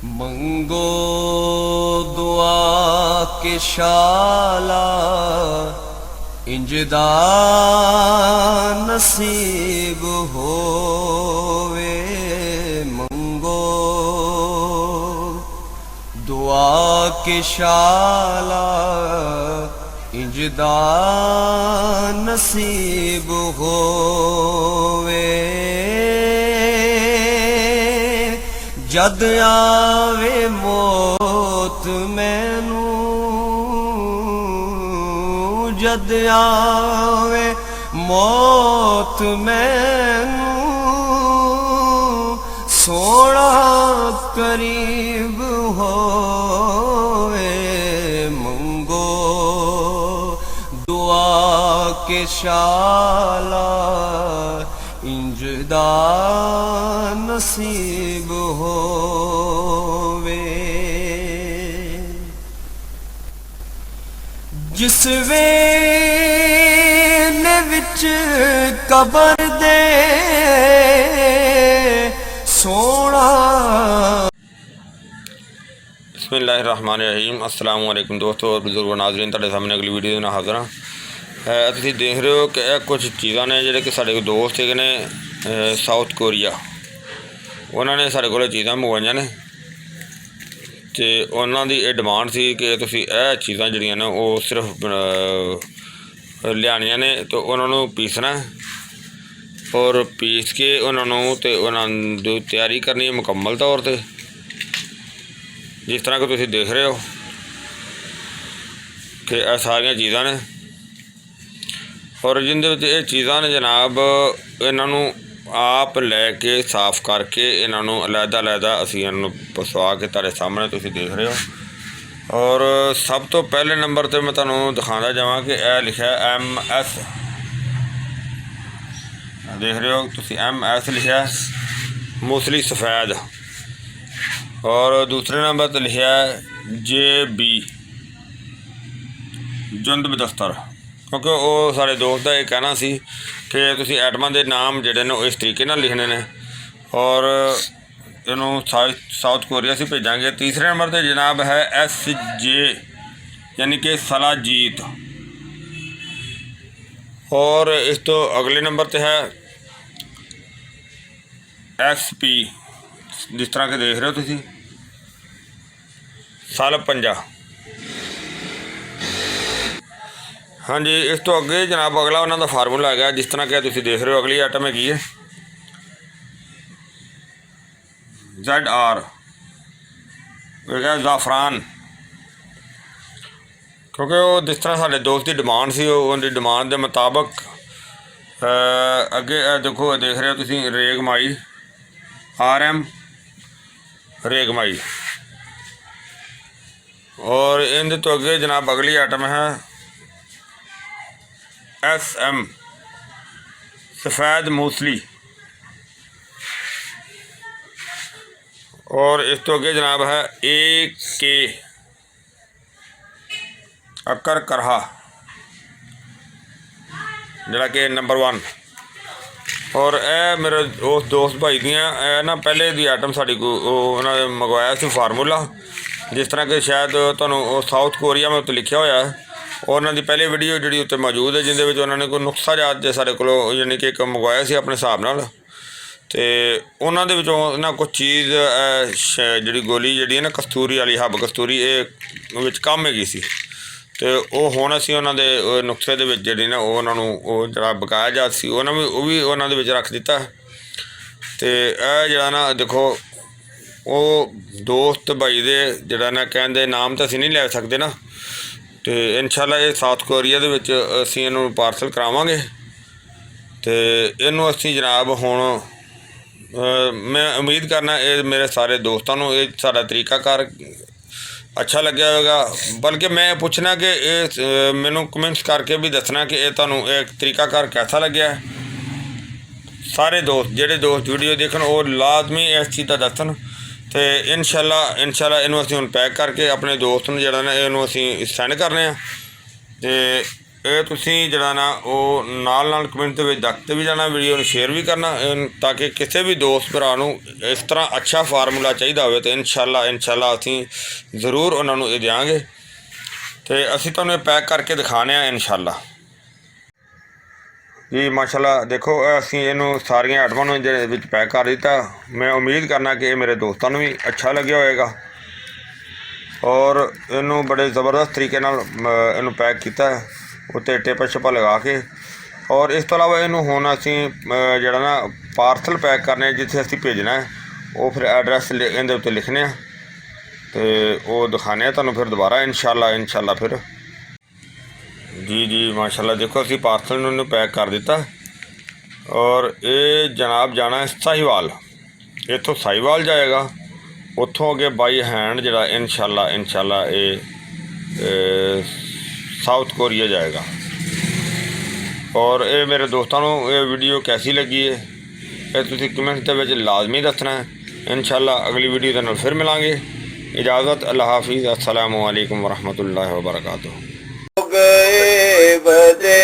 मंगो दुआ के शाला इंजदा नसीब होवे। मंगो दुआ के शाला इंजदा नसीब होवे। जद आवे मौत मैनू, जद आवे मौत मैनू, सोना करीब होवे। मंगो दुआ के शाला इंजदा नसीब होवे। जिस वेले विच कबर दे सोना। बिस्मिल्लाहिर्रहमानिर्रहीम। अस्सलाम वालेकुम दोस्तों और बुजुर्गो नाज़रीन, तुहाडे सामने अगली वीडियो नाल हाज़र हाँ। तुसीं देख रहे हो कि यह कुछ चीज़ां ने जिहड़े कि साडे दोस्त हैगे ने साउथ कोरिया, उन्होंने साडे कोलों चीज़ां मंगवाइयां ने ते उन्हां दी ये डिमांड सी कि तुसीं यह चीज़ां जिहड़ियां ने वो सिर्फ लियाणियां ने तो उन्होंने पीसना और पीस के उन्होंने तो उन्हां दी तैयारी करनी है मुकम्मल तौर पर। जिस तरह कि तुसीं देख रहे हो कि यह सारियां चीज़ां ने और जिंदे विच ये चीज़ां ने जनाब इन्हों आप लैके साफ करके इन्हों अलहदा असीं इन्हों पसवा के तुहाडे सामने तुसीं देख रहे हो। और सब तो पहले नंबर पर मैं तुहानूं दिखांदा जावां कि यह लिखा MS, देख रहे हो तुसीं MS लिखा मूसली सफ़ैद। और दूसरे नंबर पर लिखा JB जुंद बदस्तर, क्योंकि वो सारे दोस्त का यह कहना सी कि तुसीं आइटमां दे नाम जिहड़े ने इस तरीके नाल लिखने ने और इन्हूं साउथ कोरिया से भेजांगे। तीसरे नंबर पर जनाब है SJ यानी कि सलाजीत। और इस तो अगले नंबर पर है SP, जिस तरह के देख रहे हो तुसीं साल 50। हाँ जी, इस तो अगे जनाब अगला उन्होंने फार्मूला है जिस तरह कि तुसीं देख रहे हो। अगली आइटम हैगी है ZR, ज़ाफ़रान, क्योंकि वो जिस तरह साडे दोस्त की डिमांड सी उनकी डिमांड के मुताबिक अगे देखो देख रहे हो तुसीं रेगमाई RM रेगमाई। और इनके तो अगे जनाब अगली आइटम है SM सफ़ैद मूसली। और इस तो अगे जनाब है AK अकर करहा, जिहड़ा कि नंबर 1। और यह मेरे उस दोस्त भाई दियाँ ना पहले दी आइटम साड़ी को उन्होंने मंगवाया सी फार्मूला, जिस तरह कि शायद तुहानूं साउथ कोरिया में उत्ते लिखा होया है। और उन्होंने पहले वीडियो जी उत्ते मौजूद है जिंदे विच उन्होंने कोई नुस्खा जात जो साढ़े को यानी कि एक मंगवाया सी अपने हिसाब नाल। तो उन्होंने विचों ना कुछ चीज़ जी गोली जी है ना कस्तूरी वाली हब कस्तूरी ये कम हैगी सी। तो वो हुण असीं उन्हां दे नुस्खे दे विच जिहड़ी ना उन्होंने जिहड़ा बकाया जात सी उन्होंने भी उन्हां दे विच रख दिता। तो यह जिहड़ा ना देखो वो दोस्त भाई दे जिहड़ा ना कहण दे नाम तो असीं नहीं लै सकदे ना। तो इंशाअल्लाह ये साउथ कोरिया दे विच असीं इहनूं पार्सल करावांगे। तो इहनूं असीं जनाब हुण मैं उम्मीद करना ये मेरे सारे दोस्तों को ये साडा तरीकाकार अच्छा लग्या होगा। बल्कि मैं पूछना कि ये मैनू कमेंट्स करके भी दसना कि ये तुहानूं एक तरीकाकार कैसा लग्या है। सारे दोस्त जिहड़े दोस्त वीडियो देखन वो लाजमी इस चीज़ का दसन। तो इंशाअल्लाह इनू असीं हुण पैक करके अपने दोस्त नूं जिहड़ा ना इनू असीं सेंड करने आ। ते ਇਹ ਤੁਸੀਂ ਜਿਹੜਾ ਨਾ ਉਹ ਨਾਲ ਕਮੈਂਟ ਦੇ ਵਿੱਚ ਦੱਸਦੇ ਵੀ ਜਾਣਾ, ਵੀਡੀਓ ਨੂੰ ਸ਼ੇਅਰ ਵੀ ਕਰਨਾ, ਤਾਂ ਕਿ ਕਿਸੇ ਵੀ ਦੋਸਤ ਭਰਾ ਨੂੰ ਇਸ ਤਰ੍ਹਾਂ ਅੱਛਾ ਫਾਰਮੂਲਾ ਚਾਹੀਦਾ ਹੋਵੇ ਤਾਂ ਇਨਸ਼ਾਅੱਲਾ ਅਸੀਂ ਜ਼ਰੂਰ ਉਹਨਾਂ ਨੂੰ ਇਹ ਦਿਆਂਗੇ ਤੇ ਅਸੀਂ ਤੁਹਾਨੂੰ ਇਹ ਪੈਕ ਕਰਕੇ ਦਿਖਾਣੇ ਆ ਇਨਸ਼ਾਅੱਲਾ ਜੀ। ਮਾਸ਼ਾਅੱਲਾ ਦੇਖੋ ਅਸੀਂ ਇਹਨੂੰ ਸਾਰੀਆਂ ਆਈਟਮਾਂ ਨੂੰ ਇਹਦੇ ਵਿੱਚ ਪੈਕ ਕਰ ਦਿੱਤਾ। ਮੈਂ ਉਮੀਦ ਕਰਨਾ ਕਿ ਇਹ ਮੇਰੇ ਦੋਸਤਾਂ ਨੂੰ ਵੀ ਅੱਛਾ ਲੱਗਿਆ ਹੋਏਗਾ ਔਰ ਇਹਨੂੰ ਬੜੇ ਜ਼ਬਰਦਸਤ ਤਰੀਕੇ ਨਾਲ ਇਹਨੂੰ ਪੈਕ ਕੀਤਾ ਉੱਤੇ ਟੇਪਾ ਛਪਾ ਲਗਾ ਕੇ। ਔਰ ਇਸ ਤੋਂ ਇਲਾਵਾ ਇਹਨੂੰ ਹੁਣ ਅਸੀਂ ਜਿਹੜਾ ਨਾ ਪਾਰਸਲ ਪੈਕ ਕਰਨੇ, ਜਿੱਥੇ ਅਸੀਂ ਭੇਜਣਾ ਹੈ ਉਹ ਫਿਰ ਐਡਰੈਸ ਇਹਦੇ ਉੱਤੇ ਲਿਖਣੇ ਆ ਤੇ ਉਹ ਦਿਖਾਣੇ ਆ ਤੁਹਾਨੂੰ ਫਿਰ ਦੁਬਾਰਾ ਇਨਸ਼ਾਅੱਲਾ ਫਿਰ ਜੀ। ਮਾਸ਼ਾਅੱਲਾ ਦੇਖੋ ਅਸੀਂ ਪਾਰਸਲ ਨੂੰ ਇਹਨੂੰ ਪੈਕ ਕਰ ਦਿੱਤਾ ਔਰ ਇਹ ਜਨਾਬ ਜਾਣਾ ਸਾਹੀਵਾਲ, ਇੱਥੋਂ ਸਾਹੀਵਾਲ ਜਾਏਗਾ, ਉੱਥੋਂ ਅੱਗੇ ਬਾਈ हैंड ਜਿਹੜਾ ਇਨਸ਼ਾਅੱਲਾ ਇਹ ਸਾਊਥ ਕੋਰੀਆ ਜਾਏਗਾ। ਔਰ ਇਹ ਮੇਰੇ ਦੋਸਤਾਂ ਨੂੰ ਇਹ ਵੀਡੀਓ ਕੈਸੀ ਲੱਗੀ ਹੈ ਇਹ ਤੁਸੀਂ ਕਮੈਂਟ ਦੇ ਵਿੱਚ ਲਾਜ਼ਮੀ ਦੱਸਣਾ ਹੈ। ਇਨਸ਼ਾਅੱਲਾ ਅਗਲੀ ਵੀਡੀਓ ਦੇ ਨਾਲ ਫਿਰ ਮਿਲਾਂਗੇ। इजाज़त, अल्लाह हाफिज़, अस्सलामु अलैकुम वरहमतुल्लाहि वबरकातुहू। गए बदे